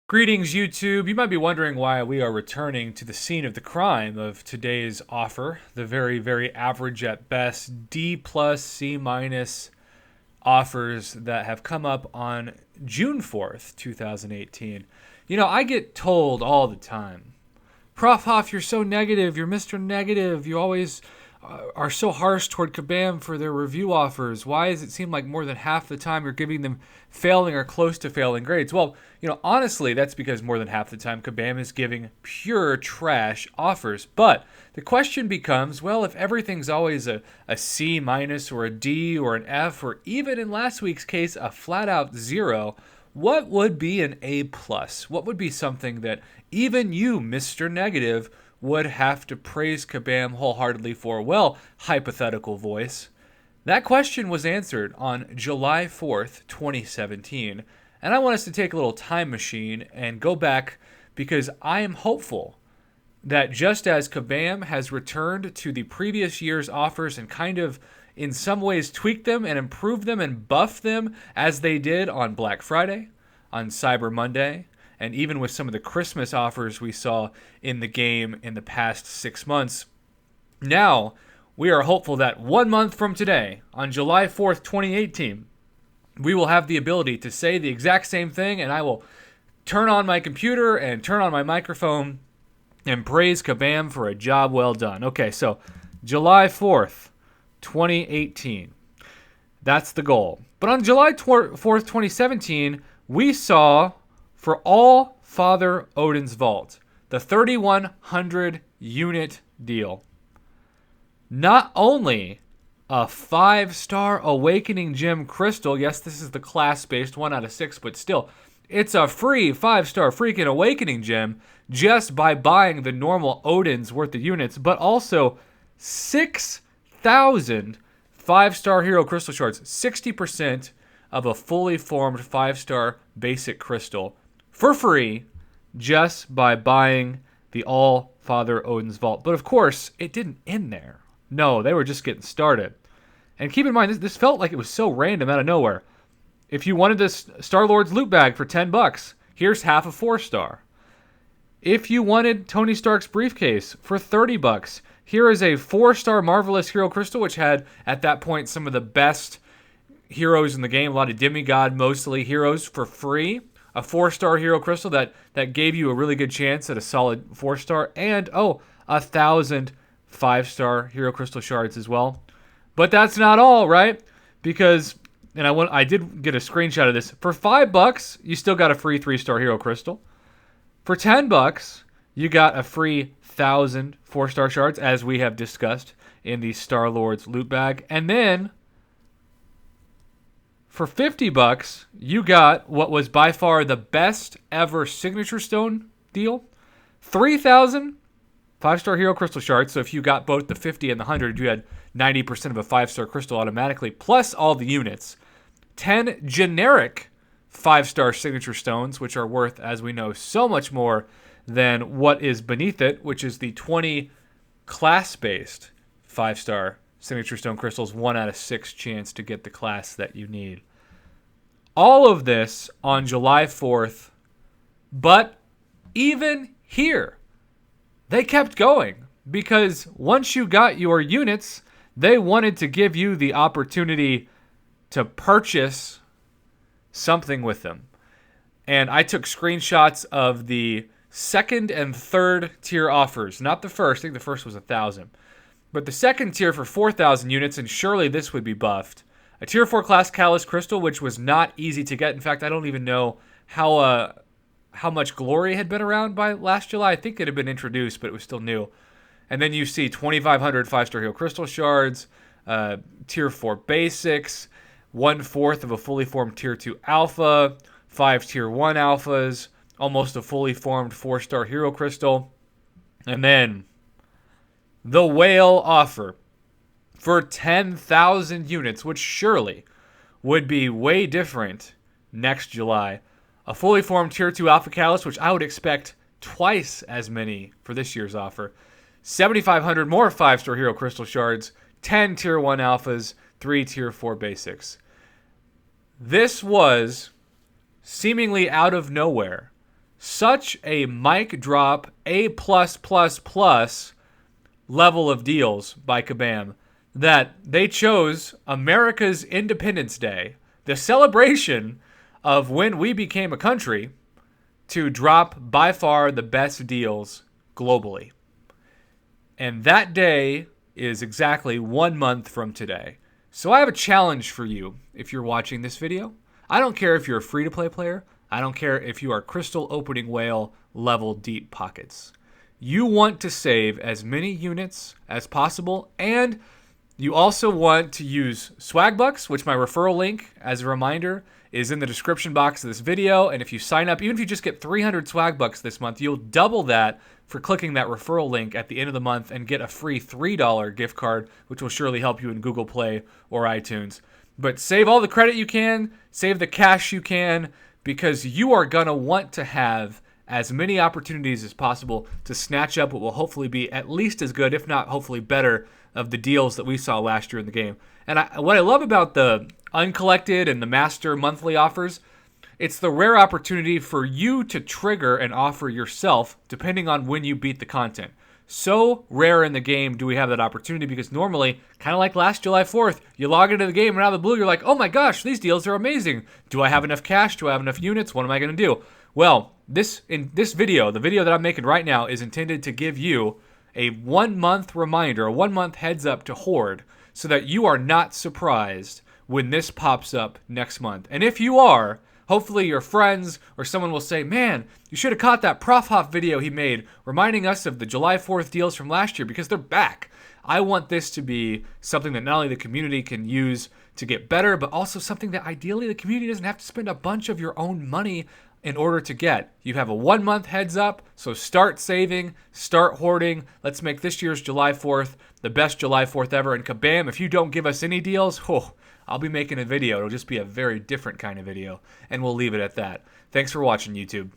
Greetings, YouTube. You might be wondering why we are returning to the scene of the crime of today's offer, the very, very average at best, D plus, C minus offers that have come up on June 4th, 2018. I get told all the time, Prof. Hoff, you're so negative. You're Mr. Negative. You always are so harsh toward Kabam for their review offers. Why does it seem like more than half the time you're giving them failing or close to failing grades? Well, honestly, that's because more than half the time Kabam is giving pure trash offers. But the question becomes, well, if everything's always a C minus or a D or an F or even in last week's case, a flat out zero, what would be an A plus? What would be something that even you, Mr. Negative, would have to praise Kabam wholeheartedly for? Well, hypothetical voice. That question was answered on July 4th, 2017. And I want us to take a little time machine and go back because I am hopeful that just as Kabam has returned to the previous year's offers and kind of in some ways tweaked them and improved them and buffed them as they did on Black Friday, on Cyber Monday, and even with some of the Christmas offers we saw in the game in the past 6 months. Now, we are hopeful that 1 month from today, on July 4th, 2018, we will have the ability to say the exact same thing, and I will turn on my computer and turn on my microphone and praise Kabam for a job well done. Okay, so July 4th, 2018. That's the goal. But on July 4th, 2017, we saw for all Father Odin's Vault, the 3,100 unit deal, not only a 5-star Awakening Gem Crystal, yes, this is the class-based 1 out of 6, but still, it's a free 5-star freaking Awakening Gem just by buying the normal Odin's worth of units, but also 6,000 5-star Hero Crystal Shards, 60% of a fully formed 5-star basic crystal for free just by buying the All Father Odin's Vault. But of course, it didn't end there. No, they were just getting started. And keep in mind, this felt like it was so random out of nowhere. If you wanted this Star-Lord's loot bag for $10, here's half a 4-star. If you wanted Tony Stark's briefcase for $30, here is a 4-star Marvelous Hero Crystal, which had, at that point, some of the best heroes in the game, a lot of demigod, mostly heroes for free. A 4-star Hero Crystal that gave you a really good chance at a solid 4-star. And, 1,000 5-star Hero Crystal Shards as well. But that's not all, right? Because, and I did get a screenshot of this. For $5, you still got a free 3-star Hero Crystal. For $10, you got a free 1,000 4-star shards, as we have discussed in the Star-Lord's loot bag. And then, for $50, you got what was by far the best ever Signature Stone deal. 3,000 5-star Hero Crystal Shards. So if you got both the 50 and the 100, you had 90% of a 5-star crystal automatically, plus all the units. 10 generic 5-star Signature Stones, which are worth, as we know, so much more than what is beneath it, which is the 20 class-based 5-star Signature Stone crystals, 1 out of 6 chance to get the class that you need. All of this on July 4th, but even here, they kept going because once you got your units, they wanted to give you the opportunity to purchase something with them. And I took screenshots of the second and third tier offers, not the first. I think the first was 1,000. But the second tier for 4,000 units, and surely this would be buffed. A tier 4 class Catalyst Crystal, which was not easy to get. In fact, I don't even know how much glory had been around by last July. I think it had been introduced, but it was still new. And then you see 2,500 5-star Hero Crystal Shards, Tier 4 Basics, 1/4 of a fully formed Tier 2 Alpha, 5 Tier 1 Alphas, almost a fully formed 4-star Hero Crystal. And then the whale offer for 10,000 units, which surely would be way different next July. A fully formed Tier 2 Alpha Catalyst, which I would expect twice as many for this year's offer. 7,500 more 5-star Hero Crystal Shards, 10 Tier 1 Alphas, 3 Tier 4 Basics. This was, seemingly out of nowhere, such a mic drop, A+++ level of deals by Kabam that they chose America's Independence Day, the celebration of when we became a country, to drop by far the best deals globally. And that day is exactly 1 month from today. So I have a challenge for you if you're watching this video. I don't care if you're a free-to-play player. I don't care if you are Crystal Opening Whale level deep pockets. You want to save as many units as possible, and you also want to use Swagbucks, which my referral link, as a reminder, is in the description box of this video. And if you sign up, even if you just get 300 Swagbucks this month, you'll double that for clicking that referral link at the end of the month and get a free $3 gift card, which will surely help you in Google Play or iTunes. But save all the credit you can, save the cash you can, because you are going to want to have as many opportunities as possible to snatch up what will hopefully be at least as good, if not hopefully better, of the deals that we saw last year in the game. And what I love about the uncollected and the master monthly offers, it's the rare opportunity for you to trigger an offer yourself depending on when you beat the content. So rare in the game do we have that opportunity, because normally, kind of like last July 4th, you log into the game and out of the blue you're like, oh my gosh, these deals are amazing. Do I have enough cash? Do I have enough units? What am I going to do? Well, in this video, the video that I'm making right now, is intended to give you a 1 month reminder, a 1 month heads up to hoard, so that you are not surprised when this pops up next month. And if you are, hopefully your friends or someone will say, man, you should have caught that Prof Hoff video he made reminding us of the July 4th deals from last year, because they're back. I want this to be something that not only the community can use to get better, but also something that ideally the community doesn't have to spend a bunch of your own money in order to get. You have a 1 month heads up, so start saving, start hoarding. Let's make this year's July 4th the best July 4th ever. And kabam, if you don't give us any deals, I'll be making a video. It'll just be a very different kind of video, and we'll leave it at that. Thanks for watching, YouTube.